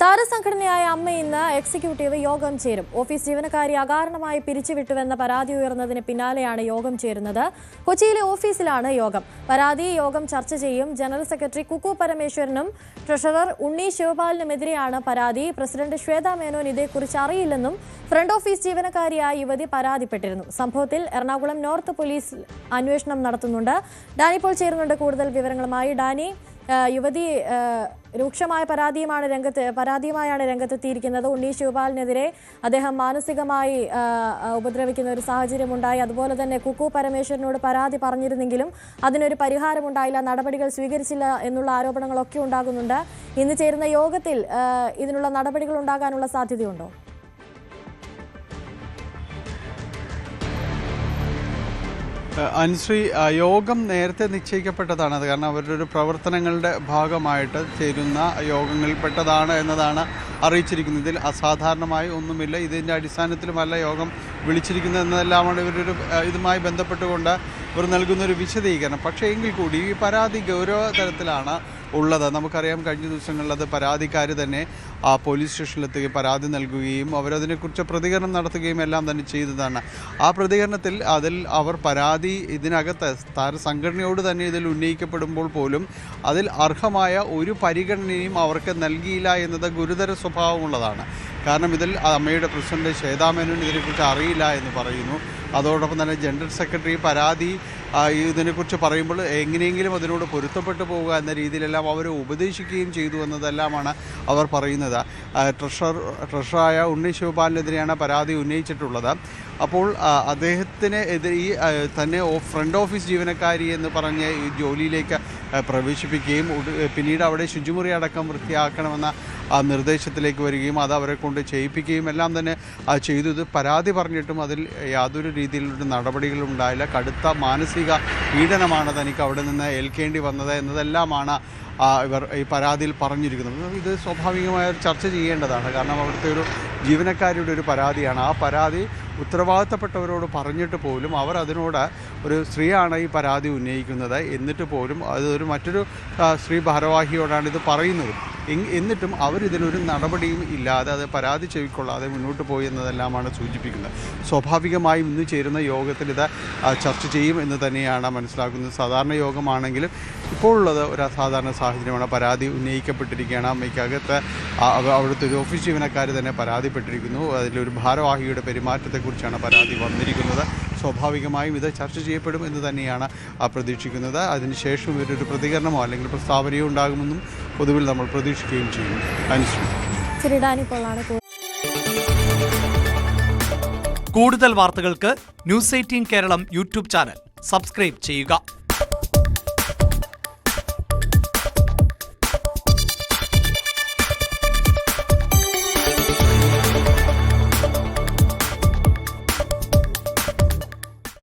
താരസംഘടനയായ അമ്മ ഇന്ന് എക്സിക്യൂട്ടീവ് യോഗം ചേരും. ഓഫീസ് ജീവനക്കാരി അകാരണമായി പിരിച്ചുവിട്ടുവെന്ന പരാതി ഉയർന്നതിന് പിന്നാലെയാണ് യോഗം ചേരുന്നത്. കൊച്ചിയിലെ ഓഫീസിലാണ് യോഗം. യോഗം ചർച്ച ചെയ്യും. ജനറൽ സെക്രട്ടറി കുക്കു പരമേശ്വരനും ട്രഷറർ ഉണ്ണി ശിവപാലിനുമെതിരെയാണ് പരാതി. പ്രസിഡന്റ് ശ്വേത മേനോൻ ഇതേക്കുറിച്ച് അറിയില്ലെന്നും ഫ്രണ്ട് ഓഫീസ് ജീവനക്കാരിയായ യുവതി പരാതിപ്പെട്ടിരുന്നു. സംഭവത്തിൽ എറണാകുളം നോർത്ത് പോലീസ് അന്വേഷണം നടത്തുന്നുണ്ട്. ഡാനി ഇപ്പോൾ ചേരുന്നുണ്ട് കൂടുതൽ വിവരങ്ങളുമായി. ഡാനി, യുവതി രൂക്ഷമായ പരാതിയുമായാണ് രംഗത്തെത്തിയിരിക്കുന്നത്. ഉണ്ണി ശിവപാലിനെതിരെ അദ്ദേഹം മാനസികമായി ഉപദ്രവിക്കുന്ന ഒരു സാഹചര്യമുണ്ടായി. അതുപോലെ തന്നെ കുക്കു പരമേശ്വരനോട് പരാതി പറഞ്ഞിരുന്നെങ്കിലും അതിനൊരു പരിഹാരമുണ്ടായില്ല, നടപടികൾ സ്വീകരിച്ചില്ല എന്നുള്ള ആരോപണങ്ങളൊക്കെ ഉണ്ടാകുന്നുണ്ട്. ഇന്ന് ചേരുന്ന യോഗത്തിൽ ഇതിനുള്ള നടപടികൾ ഉണ്ടാകാനുള്ള സാധ്യതയുണ്ടോ? അനുശ്രീ, യോഗം നേരത്തെ നിശ്ചയിക്കപ്പെട്ടതാണ്. അത് കാരണം അവരുടെ ഒരു പ്രവർത്തനങ്ങളുടെ ഭാഗമായിട്ട് ചേരുന്ന യോഗങ്ങളിൽപ്പെട്ടതാണ് എന്നതാണ് അറിയിച്ചിരിക്കുന്നത്. ഇതിൽ അസാധാരണമായി ഒന്നുമില്ല. ഇതിൻ്റെ അടിസ്ഥാനത്തിലുമല്ല യോഗം വിളിച്ചിരിക്കുന്നത് എന്നതെല്ലാമാണ് ഇതുമായി ബന്ധപ്പെട്ടുകൊണ്ട് ഇവർ നൽകുന്നൊരു വിശദീകരണം. പക്ഷേ എങ്കിൽ കൂടി ഈ പരാതി ഗൗരവതരത്തിലാണ് ഉള്ളത്. നമുക്കറിയാം, കഴിഞ്ഞ ദിവസങ്ങളിൽ അത് പരാതിക്കാർ തന്നെ പോലീസ് സ്റ്റേഷനിലെത്തുകയും പരാതി നൽകുകയും അവരതിനെക്കുറിച്ച് പ്രതികരണം നടത്തുകയും എല്ലാം തന്നെ ചെയ്തതാണ്. ആ പ്രതികരണത്തിൽ അവർ പരാതി ഇതിനകത്ത് താരസംഘടനയോട് തന്നെ ഇതിൽ ഉന്നയിക്കപ്പെടുമ്പോൾ പോലും അതിൽ അർഹമായ ഒരു പരിഗണനയും അവർക്ക് നൽകിയില്ല എന്നത് ഗുരുതര സ്വഭാവമുള്ളതാണ്. കാരണം ഇതിൽ അമ്മയുടെ പ്രസിഡന്റ് ശ്വേതാ മേനോൻ ഇതിനെക്കുറിച്ച് അറിയില്ല എന്ന് പറയുന്നു. അതോടൊപ്പം തന്നെ ജനറൽ സെക്രട്ടറി പരാതി ഇതിനെക്കുറിച്ച് പറയുമ്പോൾ എങ്ങനെയെങ്കിലും അതിനോട് പൊരുത്തപ്പെട്ടു പോവുക എന്ന രീതിയിലെല്ലാം അവർ ഉപദേശിക്കുകയും ചെയ്തു എന്നതെല്ലാമാണ് അവർ പറയുന്നത്. ട്രഷറായ ഉണ്ണി ശിവപാലിനെതിരെയാണ് പരാതി ഉന്നയിച്ചിട്ടുള്ളത്. അപ്പോൾ അദ്ദേഹത്തിന് ഈ തന്നെ ഫ്രണ്ട് ഓഫീസ് ജീവനക്കാരി എന്ന് പറഞ്ഞ് ഈ ജോലിയിലേക്ക് പ്രവേശിപ്പിക്കുകയും പിന്നീട് അവിടെ ശുചിമുറി അടക്കം വൃത്തിയാക്കണമെന്ന നിർദ്ദേശത്തിലേക്ക് വരികയും അത് അവരെ കൊണ്ട് ചെയ്യിപ്പിക്കുകയും എല്ലാം തന്നെ ചെയ്തു. ഇത് പരാതി പറഞ്ഞിട്ടും അതിൽ യാതൊരു രീതിയിലുള്ള നടപടികളും ഉണ്ടായില്ല. കടുത്ത മാനസിക പീഡനമാണ് തനിക്ക് അവിടെ നിന്ന് ഏൽക്കേണ്ടി വന്നത് എന്നതെല്ലാമാണ് ഇവർ ഈ പരാതിയിൽ പറഞ്ഞിരിക്കുന്നത്. ഇത് സ്വാഭാവികമായ ചർച്ച ചെയ്യേണ്ടതാണ്. കാരണം അവിടുത്തെ ഒരു ജീവനക്കാരിയുടെ ഒരു പരാതിയാണ്. ആ പരാതി ഉത്തരവാദിത്തപ്പെട്ടവരോട് പറഞ്ഞിട്ട് പോലും അവർ അതിനോട് ഒരു സ്ത്രീയാണ് ഈ പരാതി ഉന്നയിക്കുന്നത്, എന്നിട്ട് പോലും മറ്റൊരു സ്ത്രീ ഭാരവാഹിയോടാണ് ഇത് പറയുന്നത്. എന്നിട്ടും അവരിതിനൊരു നടപടിയും ഇല്ലാതെ അത് പരാതി ചെവിക്കൊള്ളാതെ മുന്നോട്ട് പോയി എന്നതെല്ലാമാണ് സൂചിപ്പിക്കുന്നത്. സ്വാഭാവികമായും ഇന്ന് ചേരുന്ന യോഗത്തിൽ ഇത് ചർച്ച ചെയ്യും എന്ന് തന്നെയാണ് മനസ്സിലാക്കുന്നത്. സാധാരണ യോഗമാണെങ്കിലും ഇപ്പോഴുള്ളത് ഒരു അസാധാരണ സാഹചര്യമാണ്. പരാതി ഉന്നയിക്കപ്പെട്ടിരിക്കുകയാണ്. അമ്മയ്ക്കകത്ത് അവിടുത്തെ ഒരു ഓഫീസ് ജീവനക്കാർ തന്നെ പരാതിപ്പെട്ടിരിക്കുന്നു. അതിലൊരു ഭാരവാഹിയുടെ പെരുമാറ്റത്തെക്കുറിച്ചാണ് പരാതി വന്നിരിക്കുന്നത്. സ്വാഭാവികമായും ഇത് ചർച്ച ചെയ്യപ്പെടും എന്ന് തന്നെയാണ് പ്രതീക്ഷിക്കുന്നത്. അതിനുശേഷം ഇവരൊരു പ്രതികരണമോ അല്ലെങ്കിൽ പ്രസ്താവനയോ ഉണ്ടാകുമെന്നും പൊതുവിൽ നമ്മൾ പ്രതീക്ഷിക്കുകയും ചെയ്യും. കൂടുതൽ വാർത്തകൾക്ക് news 18 Keralam YouTube channel subscribe ചെയ്യുക.